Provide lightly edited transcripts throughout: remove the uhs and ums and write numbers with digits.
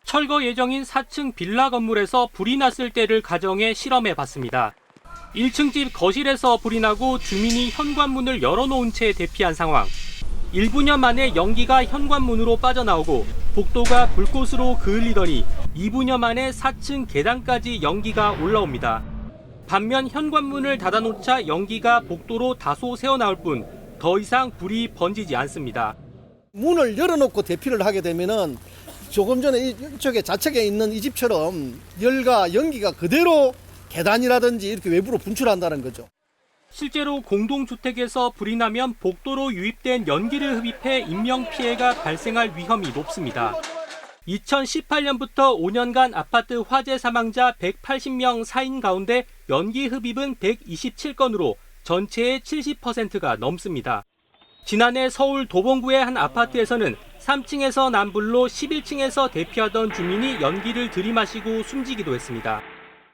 철거 예정인 4층 빌라 건물에서 불이 났을 때를 가정해 실험해 봤습니다. 1층 집 거실에서 불이 나고 주민이 현관문을 열어놓은 채 대피한 상황. 1분여 만에 연기가 현관문으로 빠져나오고 복도가 불꽃으로 그을리더니 2분여 만에 4층 계단까지 연기가 올라옵니다. 반면 현관문을 닫아놓자 연기가 복도로 다소 새어나올 뿐 더 이상 불이 번지지 않습니다. 문을 열어놓고 대피를 하게 되면은 조금 전에 이쪽에 좌측에 있는 이 집처럼 열과 연기가 그대로 계단이라든지 이렇게 외부로 분출한다는 거죠. 실제로 공동주택에서 불이 나면 복도로 유입된 연기를 흡입해 인명피해가 발생할 위험이 높습니다. 2018년부터 5년간 아파트 화재 사망자 180명 사인 가운데 연기 흡입은 127건으로 전체의 70%가 넘습니다. 지난해 서울 도봉구의 한 아파트에서는 3층에서 난 불로 11층에서 대피하던 주민이 연기를 들이마시고 숨지기도 했습니다.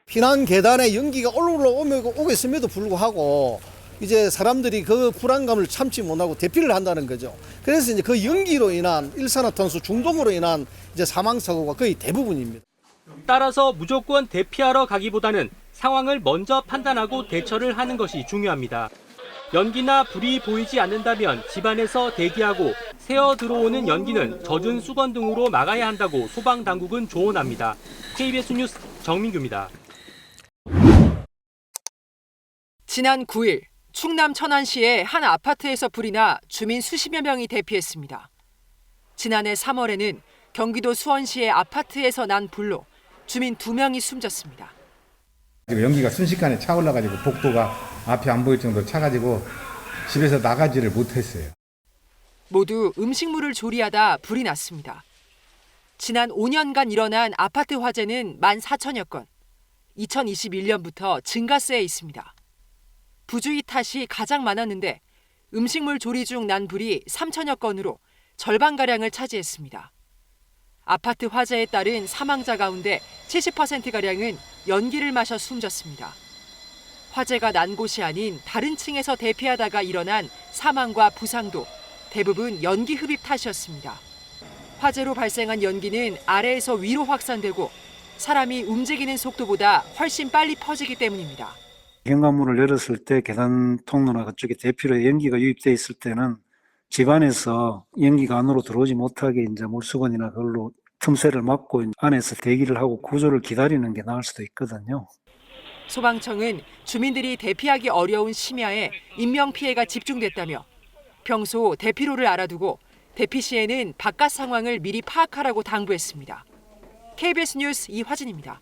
피난 계단에 연기가 올라오고 있음에도 불구하고 이제 사람들이 그 불안감을 참지 못하고 대피를 한다는 거죠. 그래서 이제 그 연기로 인한 일산화탄소 중독으로 인한 이제 사망 사고가 거의 대부분입니다. 따라서 무조건 대피하러 가기보다는 상황을 먼저 판단하고 대처를 하는 것이 중요합니다. 연기나 불이 보이지 않는다면 집안에서 대기하고 새어 들어오는 연기는 젖은 수건 등으로 막아야 한다고 소방당국은 조언합니다. KBS 뉴스 정민규입니다. 지난 9일 충남 천안시의 한 아파트에서 불이 나 주민 수십여 명이 대피했습니다. 지난해 3월에는 경기도 수원시의 아파트에서 난 불로 주민 2명이 숨졌습니다. 연기가 순식간에 차올라가지고 복도가 앞이 안 보일 정도로 차가지고 집에서 나가지를 못했어요. 모두 음식물을 조리하다 불이 났습니다. 지난 5년간 일어난 아파트 화재는 14,000여 건. 2021년부터 증가세에 있습니다. 부주의 탓이 가장 많았는데 음식물 조리 중 난 불이 3,000여 건으로 절반가량을 차지했습니다. 아파트 화재에 따른 사망자 가운데 70%가량은 연기를 마셔 숨졌습니다. 화재가 난 곳이 아닌 다른 층에서 대피하다가 일어난 사망과 부상도 대부분 연기 흡입 탓이었습니다. 화재로 발생한 연기는 아래에서 위로 확산되고 사람이 움직이는 속도보다 훨씬 빨리 퍼지기 때문입니다. 현관문을 열었을 때 계단 통로나 그쪽에 대피로 연기가 유입돼 있을 때는 집안에서 연기가 안으로 들어오지 못하게 이제 물수건이나 그걸로 틈새를 막고 안에서 대기를 하고 구조를 기다리는 게 나을 수도 있거든요. 소방청은 주민들이 대피하기 어려운 심야에 인명피해가 집중됐다며 평소 대피로를 알아두고 대피 시에는 바깥 상황을 미리 파악하라고 당부했습니다. KBS 뉴스 이화진입니다.